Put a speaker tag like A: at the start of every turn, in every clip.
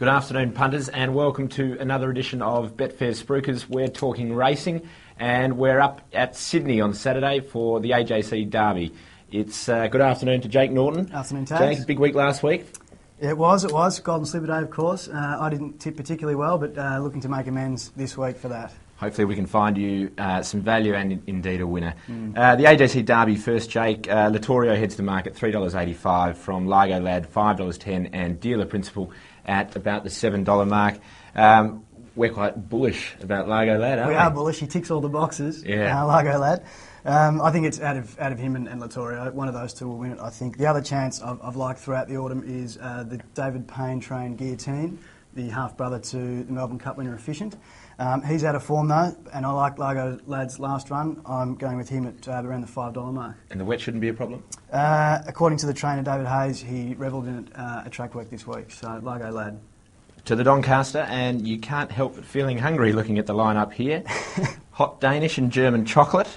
A: Good afternoon, punters, and welcome to another edition of Betfair Spruikers. We're talking racing, and we're up at Sydney on Saturday for the AJC Derby. It's good afternoon to Jake Norton.
B: Afternoon, Tags.
A: Jake, big week last week.
B: It was. Golden Slipper Day, of course. I didn't tip particularly well, but looking to make amends this week for that.
A: Hopefully we can find you some value and indeed a winner. The AJC Derby first, Jake. Latorio heads to market $3.85 from Largo Lad $5.10 and Dealer Principal at about the $7 mark. We're quite bullish about Largo Lad, aren't we?
B: We are bullish. He ticks all the boxes,
A: yeah.
B: Largo Lad. I think it's out of him and Latorio. One of those two will win it, I think. The other chance I've liked throughout the autumn is the David Payne-trained Guillotine, the half-brother to the Melbourne Cup winner Efficient. He's out of form though, and I like Largo Lad's last run. I'm going with him at around the $5 mark.
A: And the wet shouldn't be a problem?
B: According to the trainer David Hayes, he revelled in it at track work this week, so Largo Lad.
A: To the Doncaster, and you can't help but feeling hungry looking at the lineup here. Hot Danish and German chocolate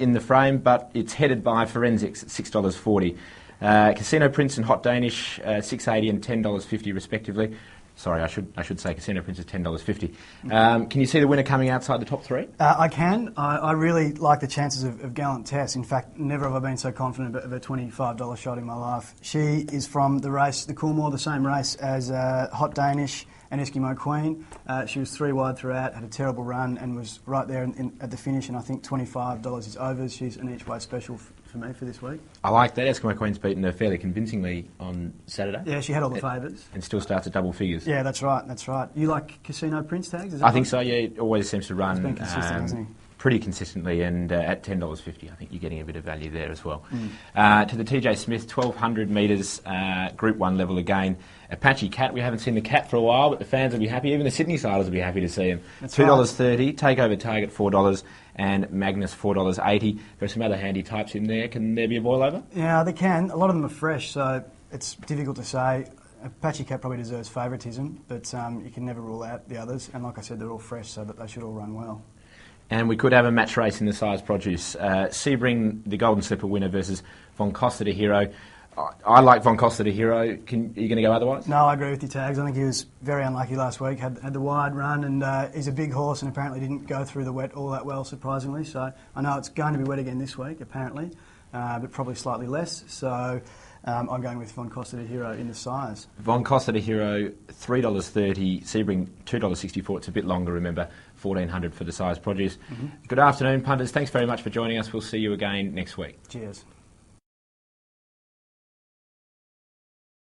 A: in the frame, but it's headed by Forensics at $6.40. Casino Prince and Hot Danish $6.80 and $10.50 respectively. Sorry, I should say Casino Prince is $10.50. Can you see the winner coming outside the top three?
B: I can. I really like the chances of Gallant Tess. In fact, never have I been so confident of a $25 shot in my life. She is from the race, the Coolmore, the same race as Hot Danish and Eskimo Queen. She was 3 wide throughout, had a terrible run and was right there at the finish, and I think $25 is overs. She's an each way special for me for this week.
A: I like that. Eskimo Queen's beaten her fairly convincingly on Saturday.
B: Yeah, she had all the favours.
A: And still starts at double figures.
B: Yeah, that's right. You like Casino Prince, Tags?
A: I think so, yeah. It always seems to run
B: He's been consistent, hasn't he?
A: Pretty consistently, and at $10.50 I think you're getting a bit of value there as well. To the TJ Smith 1200 metres Group 1 level again. Apache Cat, we haven't seen the Cat for a while, but the fans will be happy. Even the Sydney siders will be happy to see him. $2.30, right. Takeover Target $4 and Magnus $4.80. There are some other handy types in there. Can there be a boil over?
B: Yeah, they can. A lot of them are fresh, so it's difficult to say. Apache Cat probably deserves favouritism, but you can never rule out the others. And like I said, they're all fresh, so that they should all run well.
A: And we could have a match race in the size produce. Sebring, the Golden Slipper winner, versus Von Costa de Hero. I like Von Costa de Hero. Are you going to go otherwise?
B: No, I agree with you, Tags. I think he was very unlucky last week. Had the wide run, and he's a big horse, and apparently didn't go through the wet all that well, surprisingly. So I know it's going to be wet again this week, apparently, but probably slightly less. So I'm going with Von Costa de Hero in the size.
A: Von Costa de Hero $3.30. Sebring $2.64. It's a bit longer, remember. $1,400 for the size produce. Good afternoon, punters. Thanks very much for joining us. We'll see you again next week.
B: Cheers.